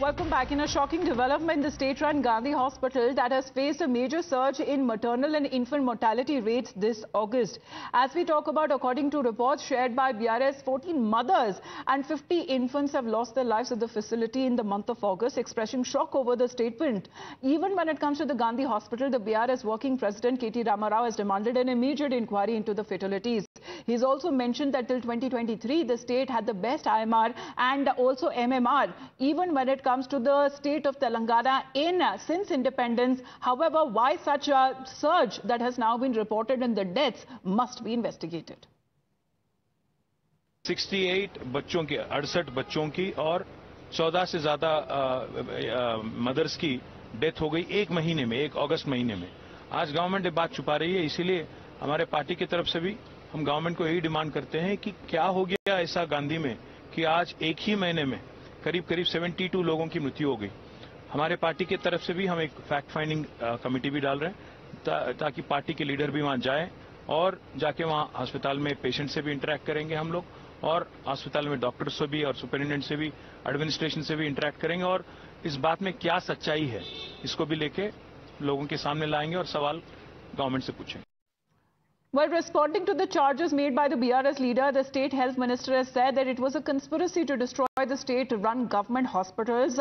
Welcome back. In a shocking development, the state-run Gandhi Hospital that has faced a major surge in maternal and infant mortality rates this August. As we talk about, according to reports shared by BRS, 14 mothers and 50 infants have lost their lives at the facility in the month of August, expressing shock over the statement. Even when it comes to the Gandhi Hospital, the BRS working president K.T. Rama Rao has demanded an immediate inquiry into the fatalities. He's also mentioned that till 2023, the state had the best IMR and also MMR, even when it comes to the state of Telangana since independence. However, why such a surge that has now been reported in the deaths must be investigated. 68 बच्चों की 68 बच्चों की और 14 से ज्यादा mother's की death हो गई एक महीने में, 1 अगस्त महीने में। आज गवर्नमेंट ये बात छुपा रही है, इसीलिए हमारे पार्टी की तरफ से भी हम गवर्नमेंट को यही डिमांड करते हैं कि क्या हो गया ऐसा गांधी में कि आज एक ही महीने में करीब 72 लोगों की मृत्यु हो गई। हमारे पार्टी की तरफ से भी हम एक फैक्ट फाइंडिंग कमेटी भी डाल रहे हैं ताकि पार्टी के लीडर भी वहां जाएं और जाके वहां अस्पताल में पेशेंट से भी इंटरेक्ट करेंगे हम लोग और अस्पताल में डॉक्टर्स से भी और सुपरिटेंडेंट से भी एडमिनिस्ट्रेशन से भी इंटरेक्ट करेंगे और इस बात में क्या सच्चाई है इसको भी लेके लोगों के सामने लाएंगे और सवाल गवर्नमेंट से पूछेंगे। Well, responding to the charges made by the BRS leader, the state health minister has said that it was a conspiracy to destroy the state-run government hospitals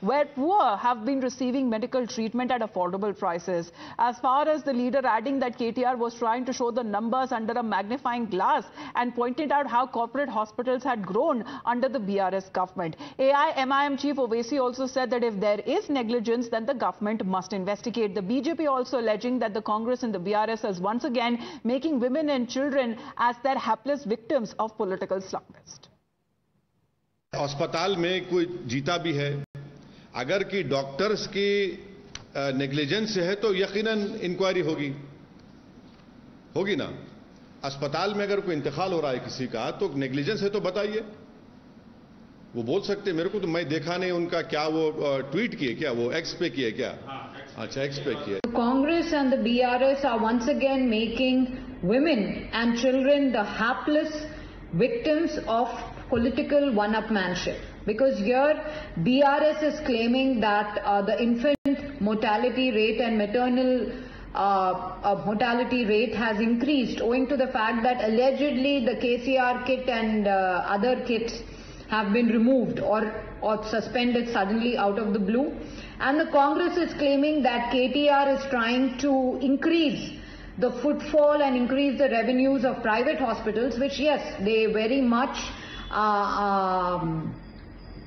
where poor have been receiving medical treatment at affordable prices. As far as the leader adding that KTR was trying to show the numbers under a magnifying glass and pointed out how corporate hospitals had grown under the BRS government. AIMIM chief Owaisi also said that if there is negligence, then the government must investigate. The BJP also alleging that the Congress and the BRS has once again making women and children as their hapless victims of political slugfest. अस्पताल में कोई जीता भी है, अगर कि doctors की negligence है तो यकीनन इंक्वायरी होगी ना। अस्पताल में अगर कोई इंतकाल हो रहा है किसी का तो नेग्लिजेंस है तो बताइए, वो बोल सकते। मेरे को तो मैं देखा नहीं उनका क्या वो ट्वीट किए, क्या वो एक्स पे किए क्या? अच्छा, एक्स पे किए। Congress and the BRS are once again making women and children the hapless victims of political one-upmanship. Because here BRS is claiming that the infant mortality rate and maternal mortality rate has increased owing to the fact that allegedly the KCR kit and other kits have been removed or suspended suddenly out of the blue. And the Congress is claiming that KTR is trying to increase the footfall and increase the revenues of private hospitals, which yes, they very much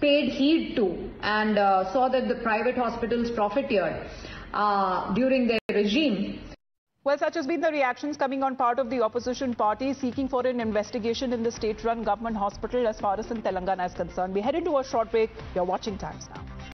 paid heed to and saw that the private hospitals profiteered during their regime. Well, such has been the reactions coming on part of the opposition party seeking for an investigation in the state-run government hospital as far as in Telangana is concerned. We head into a short break. You're watching Times Now.